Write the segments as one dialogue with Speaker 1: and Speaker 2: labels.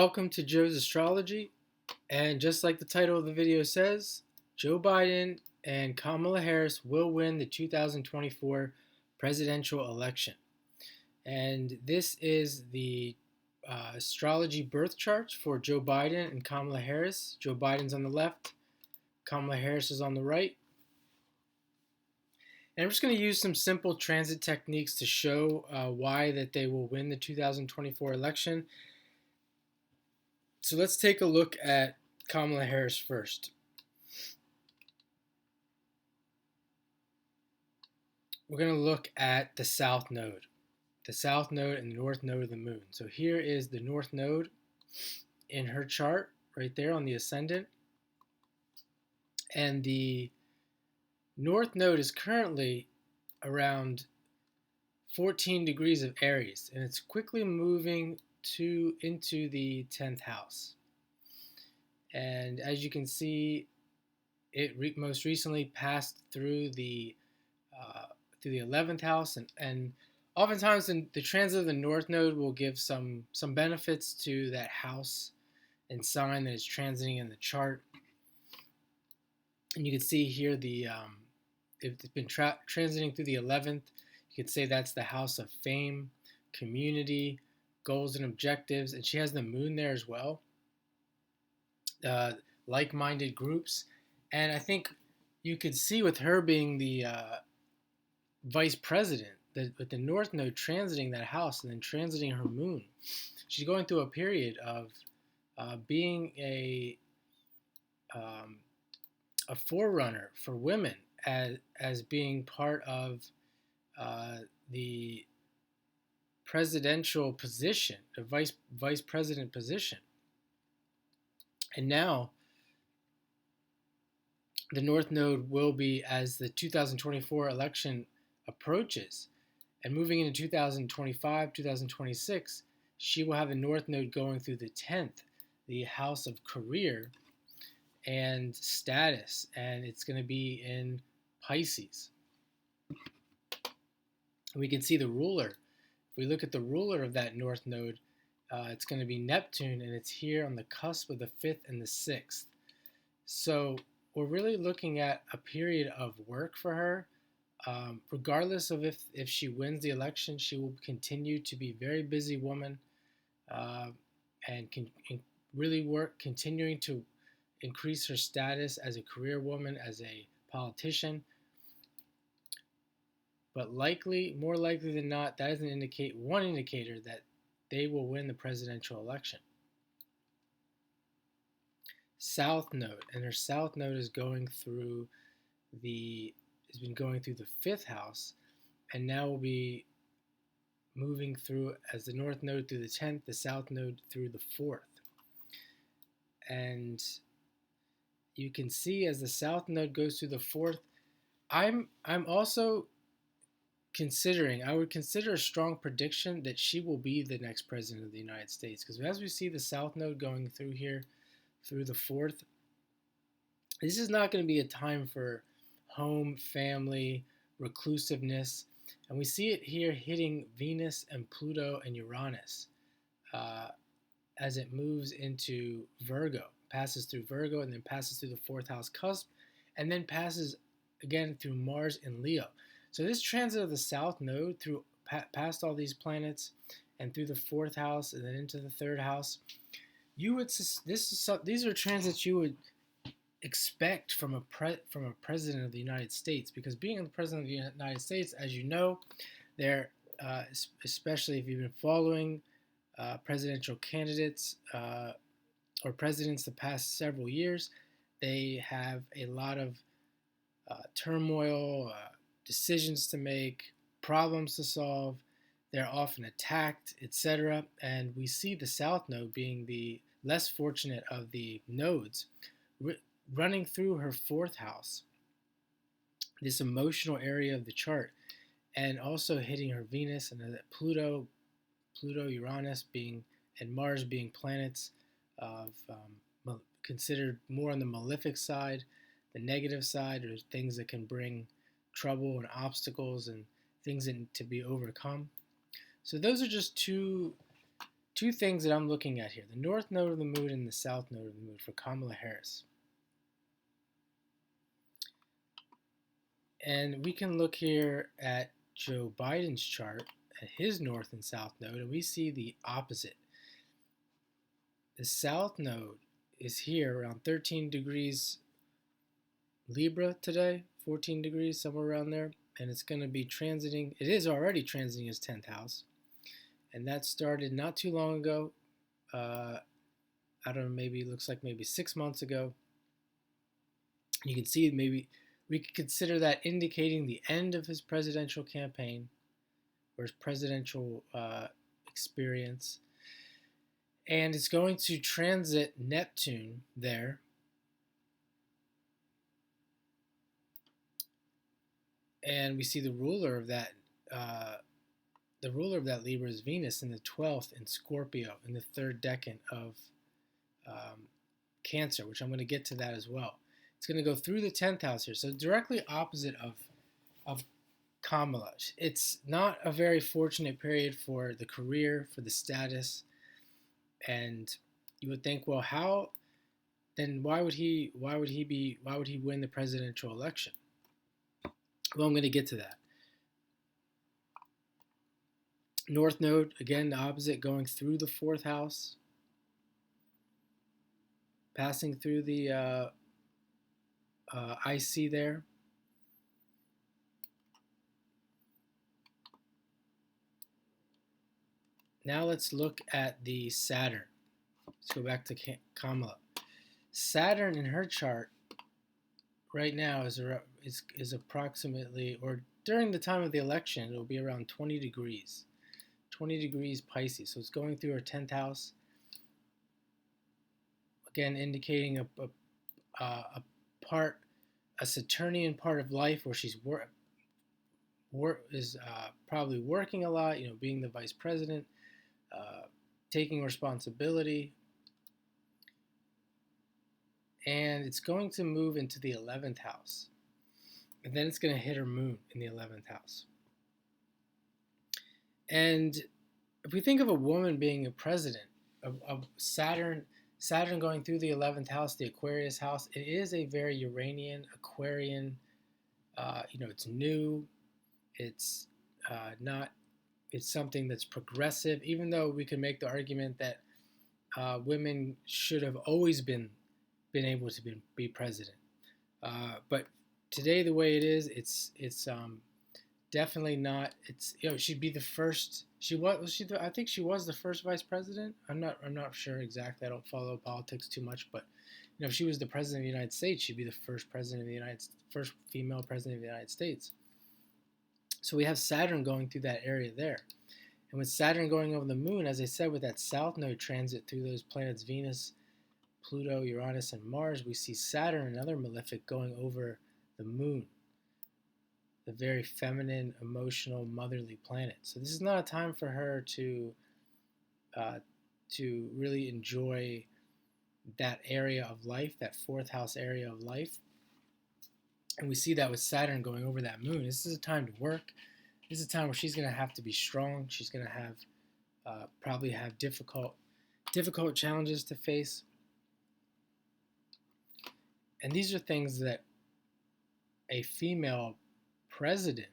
Speaker 1: Welcome to Joe's Astrology, and just like the title of the video says, Joe Biden and Kamala Harris will win the 2024 presidential election. And this is the astrology birth charts for Joe Biden and Kamala Harris. Joe Biden's on the left, Kamala Harris is on the right. And I'm just going to use some simple transit techniques to show why that they will win the 2024 election. So let's take a look at Kamala Harris first. We're going to look at the south node and the north node of the moon. So here is the north node in her chart right there on the ascendant. And the north node is currently around 14 degrees of Aries, and it's quickly moving into the 10th house. And as you can see, it most recently passed through the 11th house, and oftentimes the transit of the north node will give some benefits to that house and sign that is transiting in the chart. And you can see here it's been transiting through the 11th. You could say that's the house of fame, community, goals and objectives, and she has the moon there as well. Like-minded groups, and I think you could see with her being the vice president, that with the north node transiting that house and then transiting her moon, she's going through a period of being a forerunner for women as being part of the presidential position, the vice president position. And now the north node will be, as the 2024 election approaches and moving into 2025, 2026, she will have the north node going through the 10th, the house of career and status, and it's going to be in Pisces. We can see the ruler. If we look at the ruler of that north node, it's going to be Neptune, and it's here on the cusp of the 5th and the 6th. So we're really looking at a period of work for her. Regardless of if she wins the election, she will continue to be a very busy woman, and really work, continuing to increase her status as a career woman, as a politician. But more likely than not, that is one indicator that they will win the presidential election. South node, and her south node is going through has been going through the 5th house, and now will be moving through, as the north node through the 10th, the south node through the 4th. And you can see as the south node goes through the 4th, I'm also I would consider a strong prediction that she will be the next president of the United States, because as we see the south node going through here through the 4th, this is not going to be a time for home, family, reclusiveness. And we see it here hitting Venus and Pluto and Uranus as it moves into Virgo, passes through Virgo and then passes through the 4th house cusp, and then passes again through Mars and Leo. So this transit of the south node through past all these planets and through the 4th house and then into the 3rd house, these are transits you would expect from a president of the United States, because being the president of the United States, as you know, there, especially if you've been following presidential candidates or presidents the past several years, they have a lot of turmoil, decisions to make, problems to solve. They're often attacked, etc. And we see the south node being the less fortunate of the nodes, running through her 4th house, this emotional area of the chart, and also hitting her Venus, and Pluto, Uranus and Mars being planets of considered more on the malefic side, the negative side, or things that can bring trouble and obstacles and things that need to be overcome. So those are just two two things that I'm looking at here: the north node of the moon and the south node of the moon for Kamala Harris. And we can look here at Joe Biden's chart at his north and south node, and we see the opposite. The south node is here around 13 degrees Libra today, 14 degrees, somewhere around there. And it's going to be transiting, it is already transiting his 10th house. And that started not too long ago. I don't know, maybe it looks like maybe 6 months ago. You can see maybe we could consider that indicating the end of his presidential campaign or his presidential experience. And it's going to transit Neptune there. And we see the ruler of that Libra is Venus in the 12th in Scorpio in the third decan of Cancer, which I'm going to get to that as well. It's going to go through the 10th house here, so directly opposite of Kamala. It's not a very fortunate period for the career, for the status, and you would think, well, how? Then why would he win the presidential election? Well, I'm going to get to that. North node, again, the opposite, going through the 4th house, passing through the IC there. Now let's look at the Saturn. Let's go back to Kamala. Saturn in her chart right now is approximately, or during the time of the election, it will be around 20 degrees. 20 degrees Pisces. So it's going through her 10th house. Again, indicating a Saturnian part of life where she's probably working a lot, being the vice president, taking responsibility. And it's going to move into the 11th house. And then it's going to hit her moon in the 11th house. And if we think of a woman being a president, of Saturn going through the 11th house, the Aquarius house, it is a very Uranian, Aquarian, it's new, it's it's something that's progressive, even though we can make the argument that women should have always been able to be president. But today, the way it is, it's definitely not. It's she'd be the first. I think she was the first vice president. I'm not sure exactly. I don't follow politics too much, but if she was the president of the United States, she'd be the first first female president of the United States. So we have Saturn going through that area there. And with Saturn going over the moon, as I said, with that south node transit through those planets, Venus, Pluto, Uranus, and Mars, we see Saturn, another malefic, going over the moon, the very feminine, emotional, motherly planet. So this is not a time for her to really enjoy that area of life, that 4th house area of life. And we see that with Saturn going over that moon. This is a time to work. This is a time where she's going to have to be strong. She's going to have probably have difficult challenges to face. And these are things that a female president,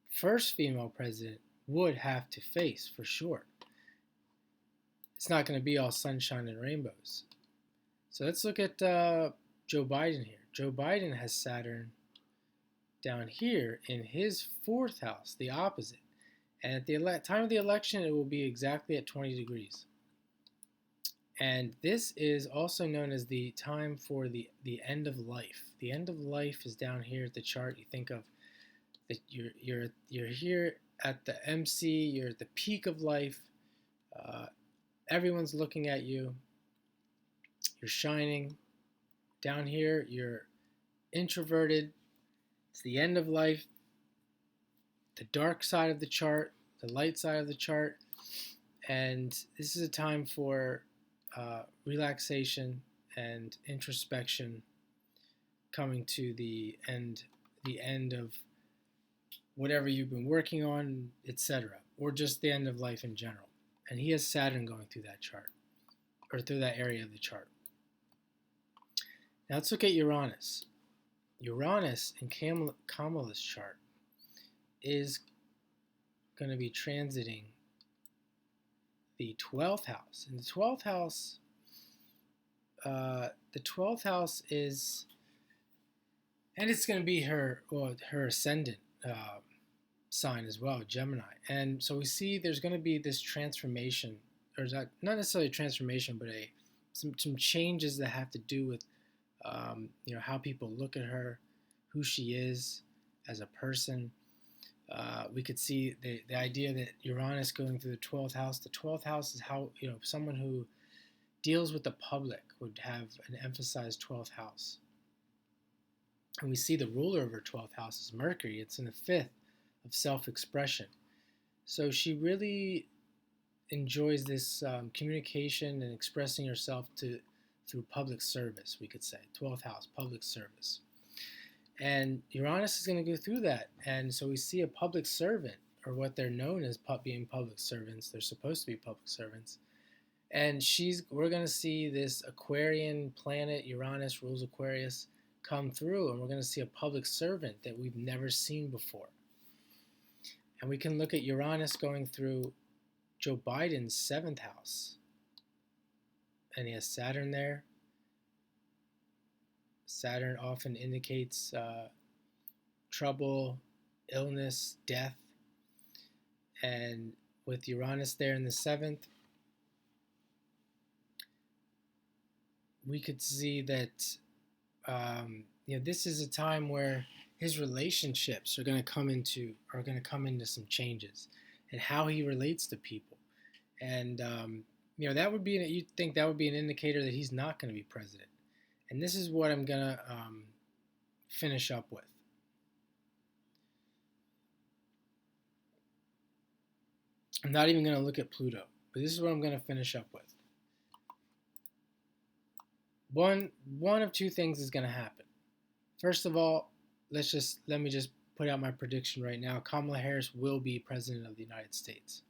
Speaker 1: first female president, would have to face for sure. It's not going to be all sunshine and rainbows. So let's look at Joe Biden here. Joe Biden has Saturn down here in his 4th house, the opposite. And at the time of the election, it will be exactly at 20 degrees. And this is also known as the time for the end of life. The end of life is down here at the chart. You think of that you're here at the MC. You're at the peak of life. Everyone's looking at you. You're shining. Down here, you're introverted. It's the end of life. The dark side of the chart, the light side of the chart, and this is a time for relaxation and introspection, coming to the end of whatever you've been working on, etc., or just the end of life in general. and he has Saturn going through that chart, or through that area of the chart. Now let's look at Uranus. Uranus in Kamala's chart is going to be transiting the 12th house. And the 12th house is, and it's going to be her ascendant sign as well, Gemini. And so we see there's going to be this transformation, or not necessarily a transformation, but some changes that have to do with how people look at her, who she is as a person. We could see the idea that Uranus going through the 12th house. The 12th house is how, someone who deals with the public would have an emphasized 12th house. And we see the ruler of her 12th house is Mercury. It's in the 5th of self-expression. So she really enjoys this communication and expressing herself through public service, we could say. 12th house, public service. And Uranus is going to go through that. And so we see a public servant, or what they're known as being public servants. They're supposed to be public servants. And we're going to see this Aquarian planet, Uranus rules Aquarius, come through. And we're going to see a public servant that we've never seen before. And we can look at Uranus going through Joe Biden's 7th house. And he has Saturn there. Saturn often indicates trouble, illness, death. And with Uranus there in the 7th, we could see that this is a time where his relationships are going to come into some changes, and how he relates to people. And that would be you'd think that would be an indicator that he's not going to be president. And this is what I'm going to finish up with. I'm not even going to look at Pluto, but this is what I'm going to finish up with. One of two things is going to happen. First of all, let me just put out my prediction right now. Kamala Harris will be president of the United States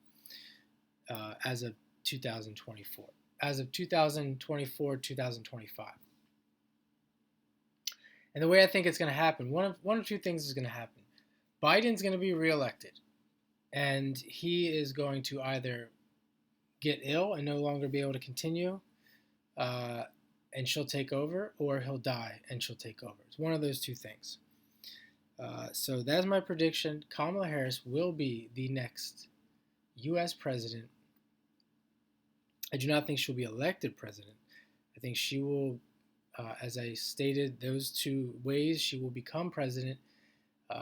Speaker 1: as of 2024. As of 2024, 2025. And the way I think it's going to happen, one of two things is going to happen. Biden's going to be reelected, and he is going to either get ill and no longer be able to continue, and she'll take over, or he'll die and she'll take over. It's one of those two things. So that's my prediction. Kamala Harris will be the next U.S. president. I do not think she'll be elected president. I think she will, as I stated, those two ways she will become president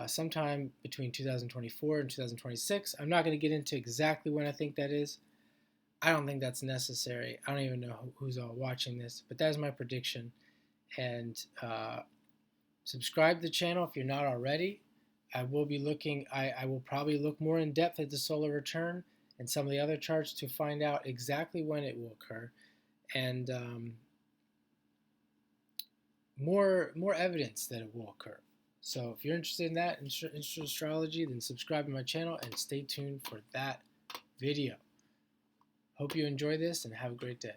Speaker 1: sometime between 2024 and 2026. I'm not going to get into exactly when I think that is. I don't think that's necessary. I don't even know who's all watching this, but that is my prediction. And subscribe to the channel if you're not already. I will be looking, I will probably look more in depth at the solar return and some of the other charts to find out exactly when it will occur, and more evidence that it will occur. So if you're interested in that, interested in astrology, then subscribe to my channel and stay tuned for that video. Hope you enjoy this and have a great day.